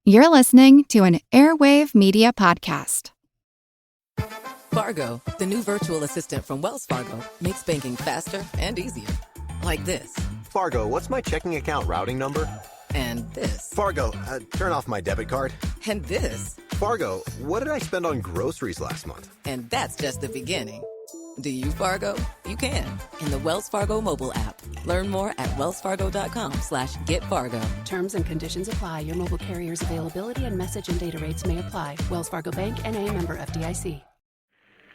You're listening to an Airwave Media Podcast. Fargo, the new virtual assistant from Wells Fargo, makes banking faster and easier. Like this. Fargo, what's my checking account routing number? And this. Fargo, turn off my debit card. And this. Fargo, what did I spend on groceries last month? And that's just the beginning. Do you, Fargo? You can. In the Wells Fargo mobile app. Learn more at wellsfargo.com/getfargo. Terms and conditions apply. Your mobile carrier's availability and message and data rates may apply. Wells Fargo Bank, N.A., member FDIC.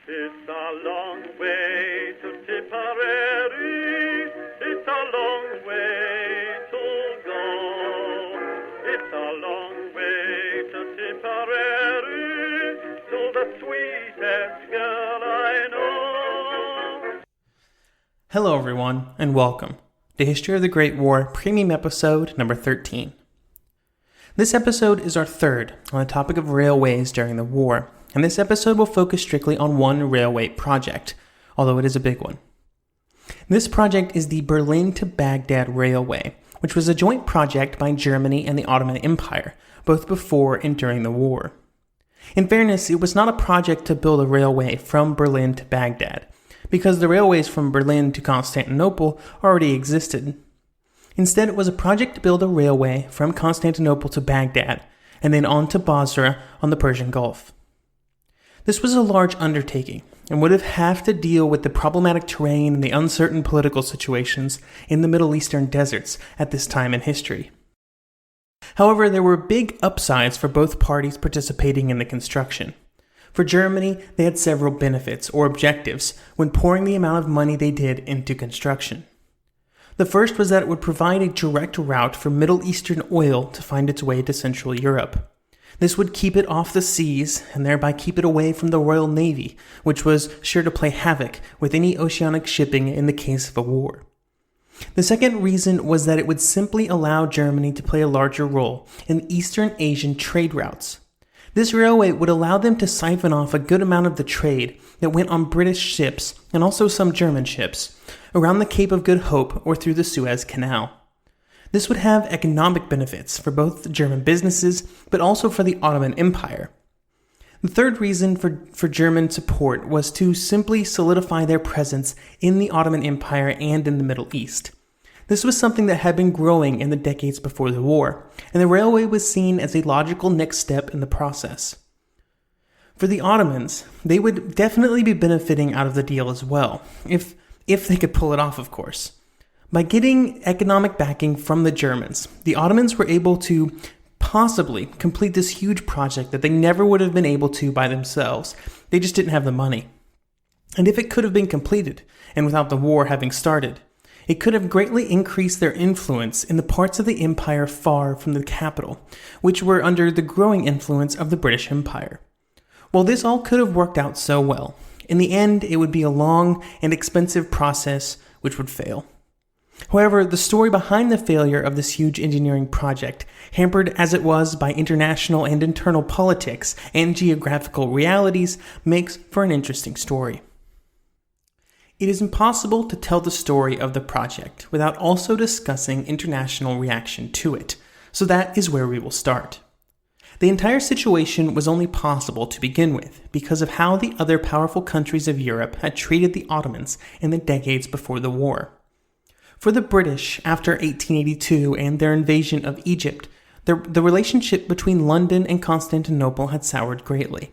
It's a long way to Tipperary. It's a long way to go. It's a long way to Tipperary, to the sweetest girl I know. Hello everyone, and welcome to History of the Great War Premium Episode number 13. This episode is our third on the topic of railways during the war, and this episode will focus strictly on one railway project, although it is a big one. This project is the Berlin to Baghdad Railway, which was a joint project by Germany and the Ottoman Empire, both before and during the war. In fairness, it was not a project to build a railway from Berlin to Baghdad, because the railways from Berlin to Constantinople already existed. Instead, it was a project to build a railway from Constantinople to Baghdad, and then on to Basra on the Persian Gulf. This was a large undertaking, and would have to deal with the problematic terrain and the uncertain political situations in the Middle Eastern deserts at this time in history. However, there were big upsides for both parties participating in the construction. For Germany, they had several benefits or objectives when pouring the amount of money they did into construction. The first was that it would provide a direct route for Middle Eastern oil to find its way to Central Europe. This would keep it off the seas and thereby keep it away from the Royal Navy, which was sure to play havoc with any oceanic shipping in the case of a war. The second reason was that it would simply allow Germany to play a larger role in Eastern Asian trade routes. This railway would allow them to siphon off a good amount of the trade that went on British ships, and also some German ships, around the Cape of Good Hope or through the Suez Canal. This would have economic benefits for both German businesses, but also for the Ottoman Empire. The third reason for German support was to simply solidify their presence in the Ottoman Empire and in the Middle East. This was something that had been growing in the decades before the war, and the railway was seen as a logical next step in the process. For the Ottomans, they would definitely be benefiting out of the deal as well, if they could pull it off, of course. By getting economic backing from the Germans, the Ottomans were able to possibly complete this huge project that they never would have been able to by themselves. They just didn't have the money. And if it could have been completed, and without the war having started, it could have greatly increased their influence in the parts of the empire far from the capital, which were under the growing influence of the British Empire. While this all could have worked out so well, in the end it would be a long and expensive process which would fail. However, the story behind the failure of this huge engineering project, hampered as it was by international and internal politics and geographical realities, makes for an interesting story. It is impossible to tell the story of the project without also discussing international reaction to it, so that is where we will start. The entire situation was only possible to begin with because of how the other powerful countries of Europe had treated the Ottomans in the decades before the war. For the British, after 1882 and their invasion of Egypt, the relationship between London and Constantinople had soured greatly.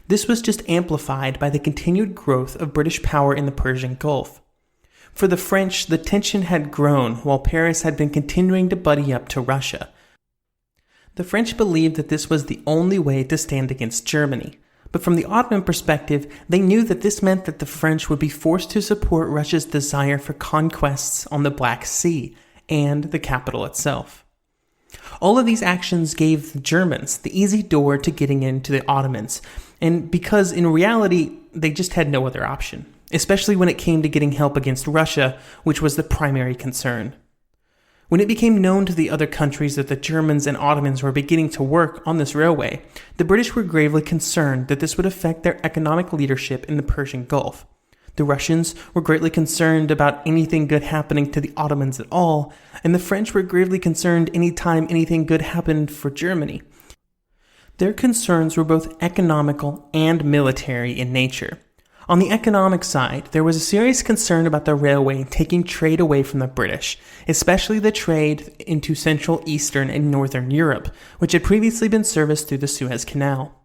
This was just amplified by the continued growth of British power in the Persian Gulf. For the French, the tension had grown while Paris had been continuing to buddy up to Russia. The French believed that this was the only way to stand against Germany, but from the Ottoman perspective, they knew that this meant that the French would be forced to support Russia's desire for conquests on the Black Sea and the capital itself. All of these actions gave the Germans the easy door to getting into the Ottomans, and because in reality, they just had no other option, especially when it came to getting help against Russia, which was the primary concern. When it became known to the other countries that the Germans and Ottomans were beginning to work on this railway, the British were gravely concerned that this would affect their economic leadership in the Persian Gulf. The Russians were greatly concerned about anything good happening to the Ottomans at all, and the French were gravely concerned anytime anything good happened for Germany. Their concerns were both economical and military in nature. On the economic side, there was a serious concern about the railway taking trade away from the British, especially the trade into Central, Eastern, and Northern Europe, which had previously been serviced through the Suez Canal.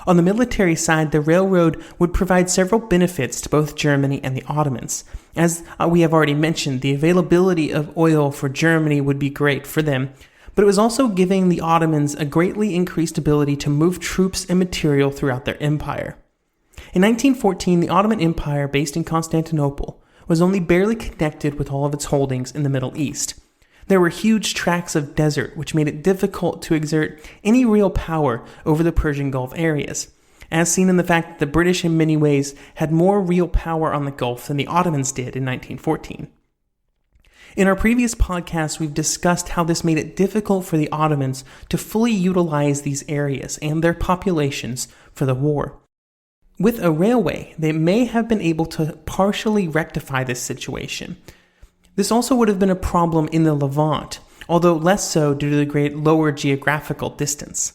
On the military side, the railroad would provide several benefits to both Germany and the Ottomans. As we have already mentioned, the availability of oil for Germany would be great for them, but it was also giving the Ottomans a greatly increased ability to move troops and material throughout their empire. In 1914, the Ottoman Empire, based in Constantinople, was only barely connected with all of its holdings in the Middle East. There were huge tracts of desert, which made it difficult to exert any real power over the Persian Gulf areas, as seen in the fact that the British in many ways had more real power on the Gulf than the Ottomans did in 1914. In our previous podcast, we've discussed how this made it difficult for the Ottomans to fully utilize these areas and their populations for the war. With a railway, they may have been able to partially rectify this situation. This also would have been a problem in the Levant, although less so due to the great lower geographical distance.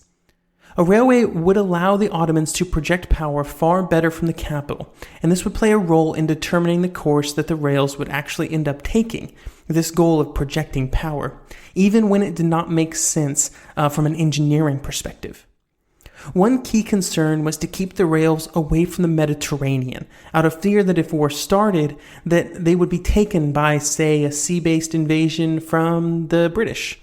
A railway would allow the Ottomans to project power far better from the capital, and this would play a role in determining the course that the rails would actually end up taking, this goal of projecting power, even when it did not make sense from an engineering perspective. One key concern was to keep the rails away from the Mediterranean, out of fear that if war started, that they would be taken by, say, a sea-based invasion from the British.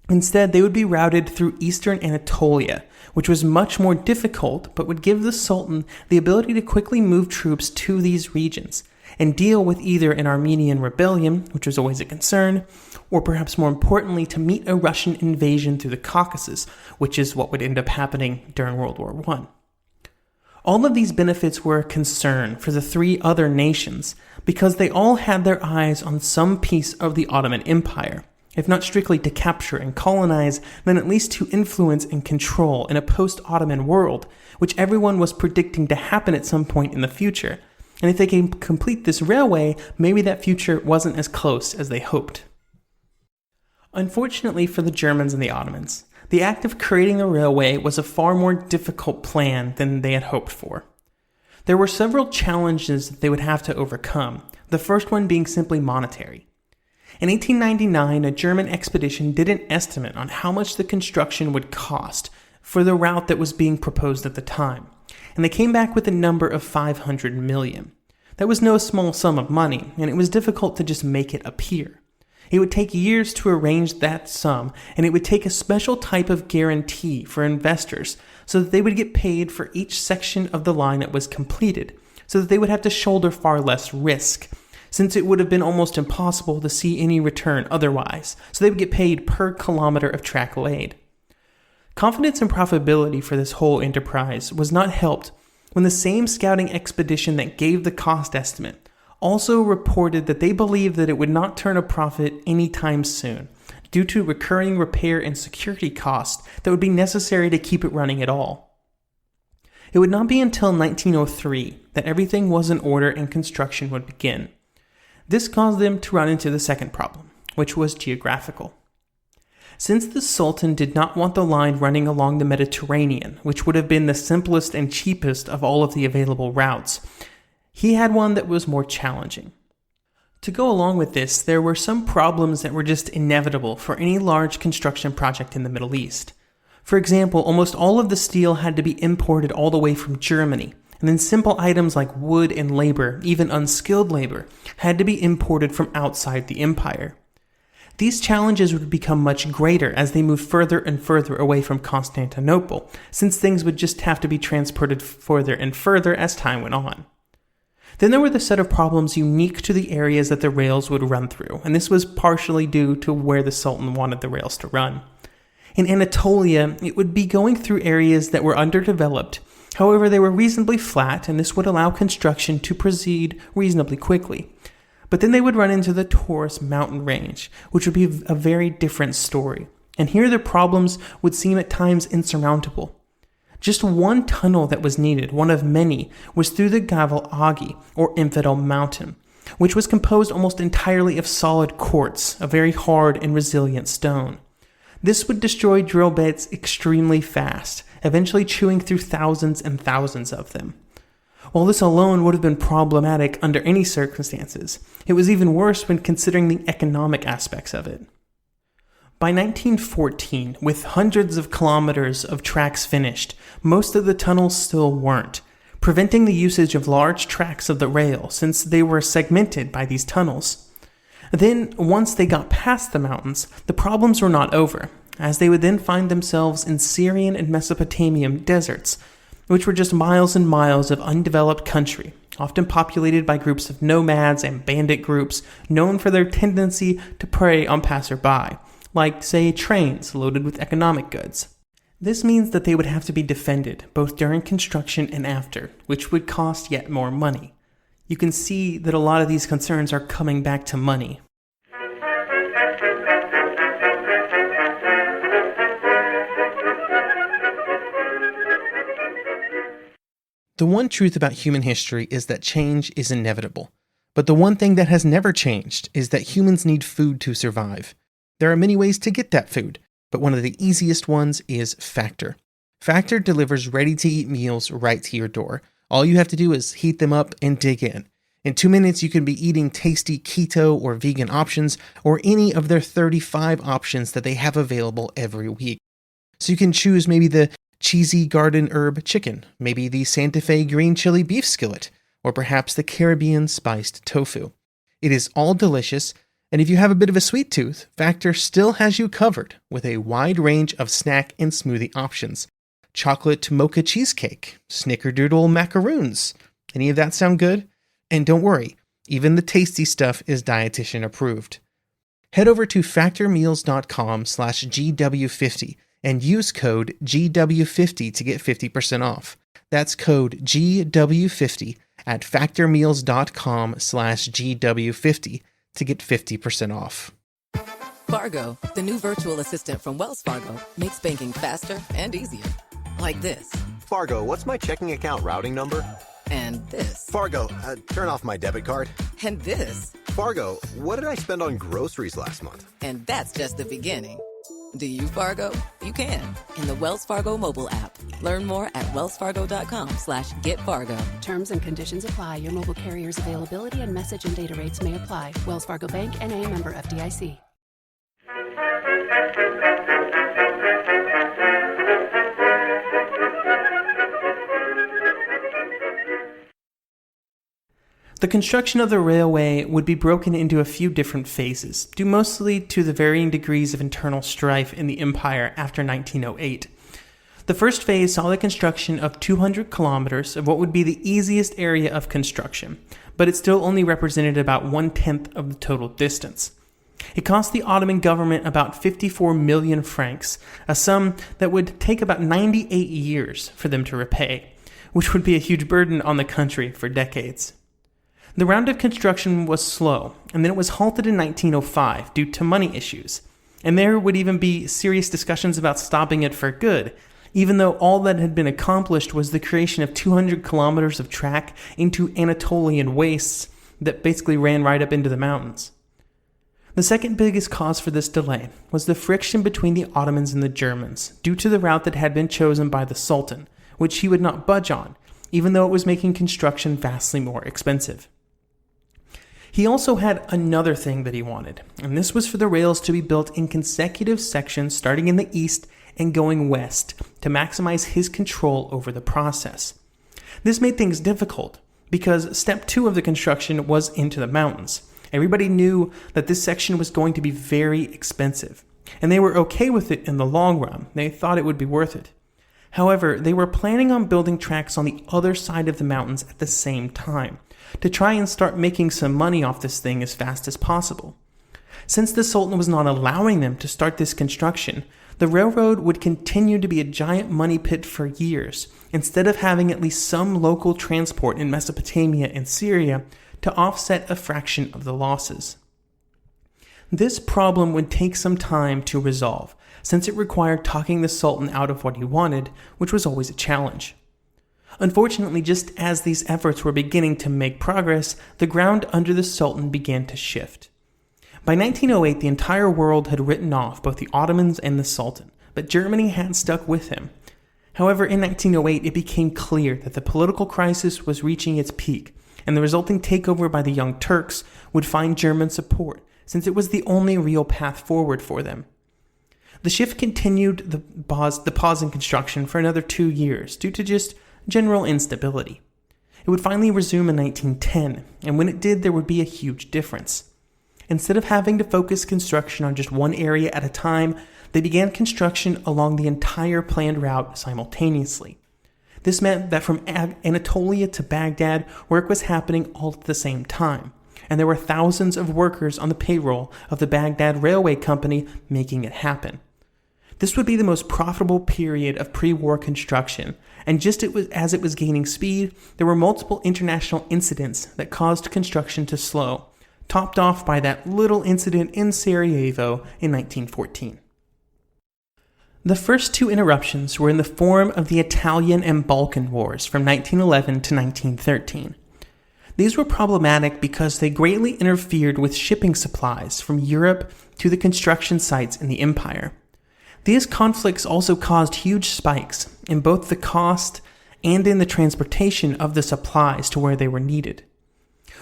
Instead, they would be routed through eastern Anatolia, which was much more difficult, but would give the Sultan the ability to quickly move troops to these regions and deal with either an Armenian rebellion, which was always a concern, or perhaps more importantly, to meet a Russian invasion through the Caucasus, which is what would end up happening during World War I. All of these benefits were a concern for the three other nations because they all had their eyes on some piece of the Ottoman Empire, if not strictly to capture and colonize, then at least to influence and control in a post-Ottoman world, which everyone was predicting to happen at some point in the future. And if they can complete this railway, maybe that future wasn't as close as they hoped. Unfortunately for the Germans and the Ottomans, the act of creating the railway was a far more difficult plan than they had hoped for. There were several challenges that they would have to overcome, the first one being simply monetary. In 1899, a German expedition did an estimate on how much the construction would cost for the route that was being proposed at the time, and they came back with a number of 500 million. That was no small sum of money, and it was difficult to just make it appear. It would take years to arrange that sum, and it would take a special type of guarantee for investors so that they would get paid for each section of the line that was completed, so that they would have to shoulder far less risk, since it would have been almost impossible to see any return otherwise, so they would get paid per kilometer of track laid. Confidence and profitability for this whole enterprise was not helped when the same scouting expedition that gave the cost estimate also reported that they believed that it would not turn a profit anytime soon, due to recurring repair and security costs that would be necessary to keep it running at all. It would not be until 1903 that everything was in order and construction would begin. This caused them to run into the second problem, which was geographical. Since the Sultan did not want the line running along the Mediterranean, which would have been the simplest and cheapest of all of the available routes, he had one that was more challenging. To go along with this, there were some problems that were just inevitable for any large construction project in the Middle East. For example, almost all of the steel had to be imported all the way from Germany, and then simple items like wood and labor, even unskilled labor, had to be imported from outside the empire. These challenges would become much greater as they moved further and further away from Constantinople, since things would just have to be transported further and further as time went on. Then there were the set of problems unique to the areas that the rails would run through, and this was partially due to where the Sultan wanted the rails to run. In Anatolia, it would be going through areas that were underdeveloped. However, they were reasonably flat, and this would allow construction to proceed reasonably quickly. But then they would run into the Taurus mountain range, which would be a very different story. And here the problems would seem at times insurmountable. Just one tunnel that was needed, one of many, was through the Gavel Agi, or Infidel Mountain, which was composed almost entirely of solid quartz, a very hard and resilient stone. This would destroy drill bits extremely fast, eventually chewing through thousands and thousands of them. While this alone would have been problematic under any circumstances, it was even worse when considering the economic aspects of it. By 1914, with hundreds of kilometers of tracks finished, most of the tunnels still weren't, preventing the usage of large tracts of the rail since they were segmented by these tunnels. Then, once they got past the mountains, the problems were not over, as they would then find themselves in Syrian and Mesopotamian deserts, which were just miles and miles of undeveloped country, often populated by groups of nomads and bandit groups known for their tendency to prey on passerby, like, say, trains loaded with economic goods. This means that they would have to be defended, both during construction and after, which would cost yet more money. You can see that a lot of these concerns are coming back to money. The one truth about human history is that change is inevitable. But the one thing that has never changed is that humans need food to survive. There are many ways to get that food, but one of the easiest ones is Factor. Factor delivers ready-to-eat meals right to your door. All you have to do is heat them up and dig in. In 2 minutes, you can be eating tasty keto or vegan options, or any of their 35 options that they have available every week. So you can choose maybe the cheesy garden herb chicken, maybe the Santa Fe green chili beef skillet, or perhaps the Caribbean spiced tofu. It is all delicious, and if you have a bit of a sweet tooth, Factor still has you covered with a wide range of snack and smoothie options. Chocolate mocha cheesecake, snickerdoodle macaroons. Any of that sound good? And don't worry, even the tasty stuff is dietitian approved. Head over to factormeals.com/GW50 and use code GW50 to get 50% off. That's code GW50 at factormeals.com/GW50 to get 50% off. Fargo, the new virtual assistant from Wells Fargo, makes banking faster and easier. Like this. Fargo, what's my checking account routing number? And this. Fargo, turn off my debit card. And this. Fargo, what did I spend on groceries last month? And that's just the beginning. Do you, Fargo? You can in the Wells Fargo mobile app. Learn more at wellsfargo.com/getfargo. Terms and conditions apply. Your mobile carrier's availability and message and data rates may apply. Wells Fargo Bank, N.A., member FDIC. The construction of the railway would be broken into a few different phases, due mostly to the varying degrees of internal strife in the empire after 1908. The first phase saw the construction of 200 kilometers of what would be the easiest area of construction, but it still only represented about 1/10 of the total distance. It cost the Ottoman government about 54 million francs, a sum that would take about 98 years for them to repay, which would be a huge burden on the country for decades. The round of construction was slow, and then it was halted in 1905 due to money issues, and there would even be serious discussions about stopping it for good, even though all that had been accomplished was the creation of 200 kilometers of track into Anatolian wastes that basically ran right up into the mountains. The second biggest cause for this delay was the friction between the Ottomans and the Germans, due to the route that had been chosen by the Sultan, which he would not budge on, even though it was making construction vastly more expensive. He also had another thing that he wanted, and this was for the rails to be built in consecutive sections starting in the east and going west to maximize his control over the process. This made things difficult because step 2 of the construction was into the mountains. Everybody knew that this section was going to be very expensive, and they were okay with it in the long run. They thought it would be worth it. However, they were planning on building tracks on the other side of the mountains at the same time, to try and start making some money off this thing as fast as possible. Since the Sultan was not allowing them to start this construction, the railroad would continue to be a giant money pit for years, instead of having at least some local transport in Mesopotamia and Syria to offset a fraction of the losses. This problem would take some time to resolve, since it required talking the Sultan out of what he wanted, which was always a challenge. Unfortunately, just as these efforts were beginning to make progress, the ground under the Sultan began to shift. By 1908, the entire world had written off both the Ottomans and the Sultan, but Germany had stuck with him. However, in 1908, it became clear that the political crisis was reaching its peak, and the resulting takeover by the Young Turks would find German support, since it was the only real path forward for them. The shift continued the pause in construction for another 2 years due to just general instability. It would finally resume in 1910, and when it did, there would be a huge difference. Instead of having to focus construction on just one area at a time, they began construction along the entire planned route simultaneously. This meant that from Anatolia to Baghdad, work was happening all at the same time, and there were thousands of workers on the payroll of the Baghdad Railway Company making it happen. This would be the most profitable period of pre-war construction, and just as it was gaining speed, there were multiple international incidents that caused construction to slow, topped off by that little incident in Sarajevo in 1914. The first two interruptions were in the form of the Italian and Balkan Wars from 1911 to 1913. These were problematic because they greatly interfered with shipping supplies from Europe to the construction sites in the empire. These conflicts also caused huge spikes in both the cost and in the transportation of the supplies to where they were needed.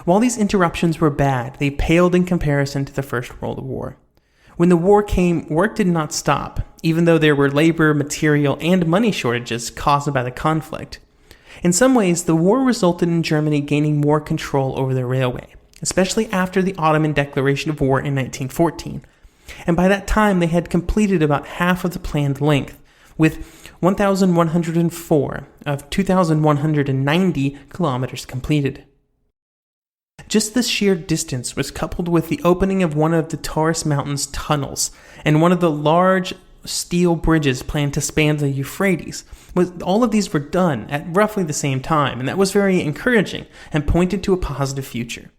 While these interruptions were bad, they paled in comparison to the First World War. When the war came, work did not stop, even though there were labor, material, and money shortages caused by the conflict. In some ways, the war resulted in Germany gaining more control over the railway, especially after the Ottoman declaration of war in 1914. And by that time, they had completed about half of the planned length, with 1,104 of 2,190 kilometers completed. Just the sheer distance was coupled with the opening of one of the Taurus Mountains tunnels and one of the large steel bridges planned to span the Euphrates. All of these were done at roughly the same time, and that was very encouraging and pointed to a positive future.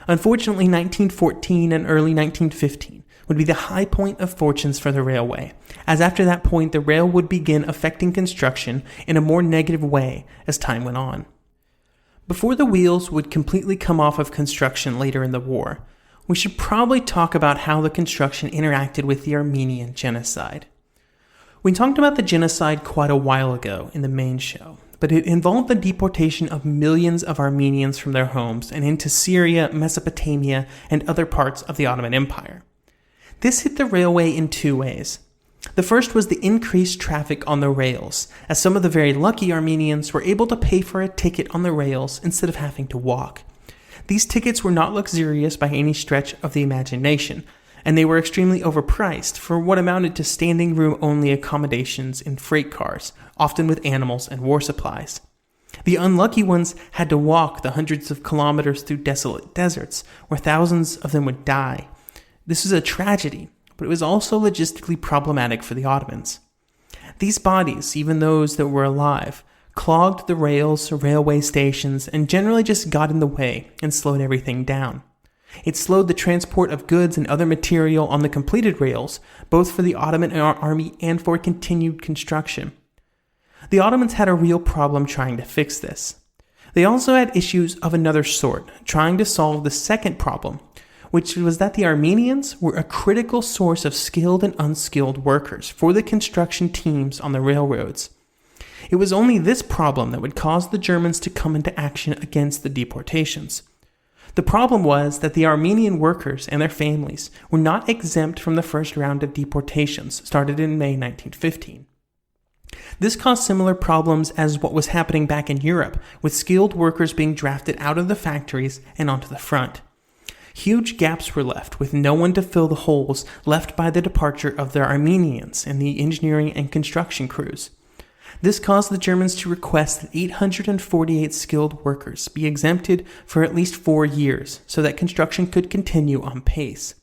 Unfortunately, 1914 and early 1915 would be the high point of fortunes for the railway, as after that point the rail would begin affecting construction in a more negative way as time went on. Before the wheels would completely come off of construction later in the war, we should probably talk about how the construction interacted with the Armenian genocide. We talked about the genocide quite a while ago in the main show, but it involved the deportation of millions of Armenians from their homes and into Syria, Mesopotamia, and other parts of the Ottoman Empire. This hit the railway in two ways. The first was the increased traffic on the rails, as some of the very lucky Armenians were able to pay for a ticket on the rails instead of having to walk. These tickets were not luxurious by any stretch of the imagination, and they were extremely overpriced for what amounted to standing room only accommodations in freight cars, often with animals and war supplies. The unlucky ones had to walk the hundreds of kilometers through desolate deserts, where thousands of them would die. This was a tragedy, but it was also logistically problematic for the Ottomans. These bodies, even those that were alive, clogged the rails, railway stations, and generally just got in the way and slowed everything down. It slowed the transport of goods and other material on the completed rails, both for the Ottoman army and for continued construction. The Ottomans had a real problem trying to fix this. They also had issues of another sort, trying to solve the second problem, which was that the Armenians were a critical source of skilled and unskilled workers for the construction teams on the railroads. It was only this problem that would cause the Germans to come into action against the deportations. The problem was that the Armenian workers and their families were not exempt from the first round of deportations started in May 1915. This caused similar problems as what was happening back in Europe, with skilled workers being drafted out of the factories and onto the front. Huge gaps were left, with no one to fill the holes left by the departure of the Armenians and the engineering and construction crews. This caused the Germans to request that 848 skilled workers be exempted for at least 4 years so that construction could continue on pace.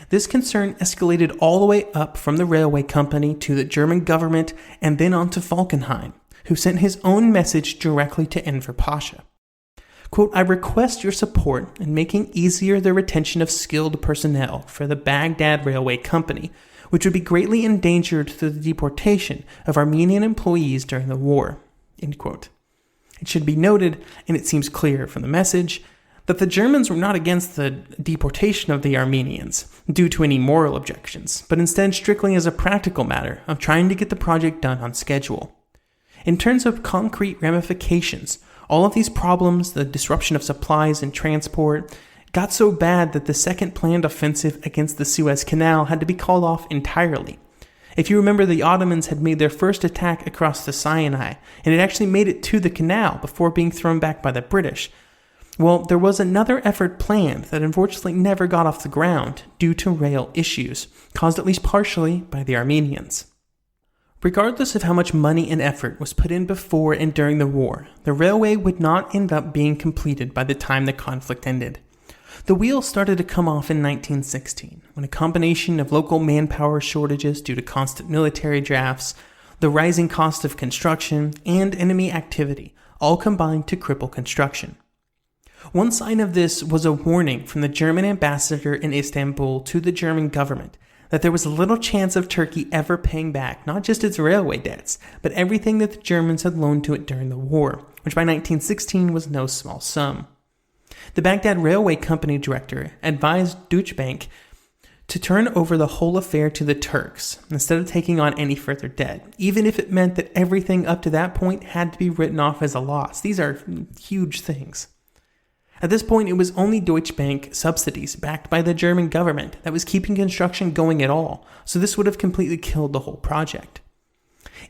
This concern escalated all the way up from the railway company to the German government and then on to Falkenhayn, who sent his own message directly to Enver Pasha. Quote, "I request your support in making easier the retention of skilled personnel for the Baghdad Railway Company, which would be greatly endangered through the deportation of Armenian employees during the war." End quote. It should be noted, and it seems clear from the message, that the Germans were not against the deportation of the Armenians due to any moral objections, but instead strictly as a practical matter of trying to get the project done on schedule. In terms of concrete ramifications, all of these problems, the disruption of supplies and transport, got so bad that the second planned offensive against the Suez Canal had to be called off entirely. If you remember, the Ottomans had made their first attack across the Sinai, and it actually made it to the canal before being thrown back by the British. Well, there was another effort planned that unfortunately never got off the ground due to rail issues, caused at least partially by the Armenians. Regardless of how much money and effort was put in before and during the war, the railway would not end up being completed by the time the conflict ended. The wheels started to come off in 1916, when a combination of local manpower shortages due to constant military drafts, the rising cost of construction, and enemy activity all combined to cripple construction. One sign of this was a warning from the German ambassador in Istanbul to the German government that there was little chance of Turkey ever paying back not just its railway debts, but everything that the Germans had loaned to it during the war, which by 1916 was no small sum. The Baghdad Railway Company director advised Deutsche Bank to turn over the whole affair to the Turks instead of taking on any further debt, even if it meant that everything up to that point had to be written off as a loss. These are huge things. At this point, it was only Deutsche Bank subsidies backed by the German government that was keeping construction going at all, so this would have completely killed the whole project.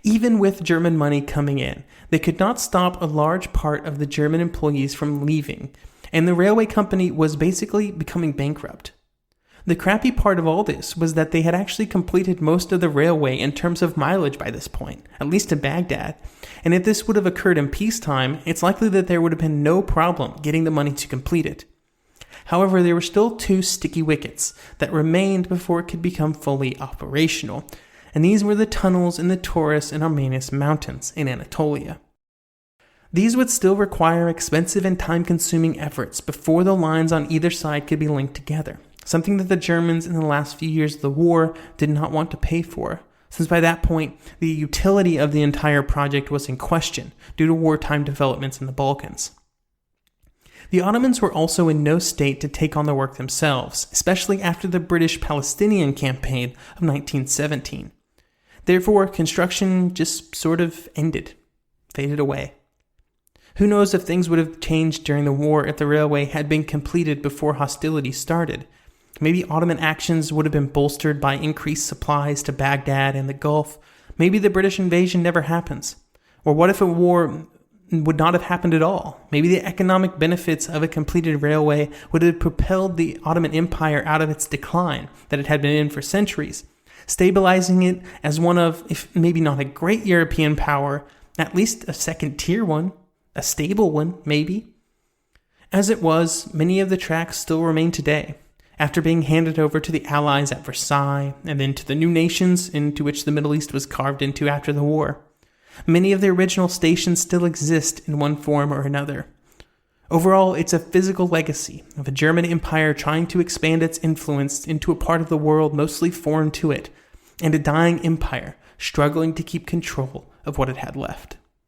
Even with German money coming in, they could not stop a large part of the German employees from leaving, and the railway company was basically becoming bankrupt. The crappy part of all this was that they had actually completed most of the railway in terms of mileage by this point, at least to Baghdad, and if this would have occurred in peacetime, it's likely that there would have been no problem getting the money to complete it. However, there were still two sticky wickets that remained before it could become fully operational, and these were the tunnels in the Taurus and Armanus mountains in Anatolia. These would still require expensive and time-consuming efforts before the lines on either side could be linked together, something that the Germans in the last few years of the war did not want to pay for, since by that point, the utility of the entire project was in question due to wartime developments in the Balkans. The Ottomans were also in no state to take on the work themselves, especially after the British-Palestinian campaign of 1917. Therefore, construction just sort of ended, faded away. Who knows if things would have changed during the war if the railway had been completed before hostilities started. Maybe Ottoman actions would have been bolstered by increased supplies to Baghdad and the Gulf. Maybe the British invasion never happens. Or what if a war would not have happened at all? Maybe the economic benefits of a completed railway would have propelled the Ottoman Empire out of its decline that it had been in for centuries, stabilizing it as one of, if maybe not a great European power, at least a second-tier one. A stable one, maybe. As it was, many of the tracks still remain today, after being handed over to the Allies at Versailles, and then to the new nations into which the Middle East was carved into after the war. Many of the original stations still exist in one form or another. Overall, it's a physical legacy of a German empire trying to expand its influence into a part of the world mostly foreign to it, and a dying empire struggling to keep control of what it had left.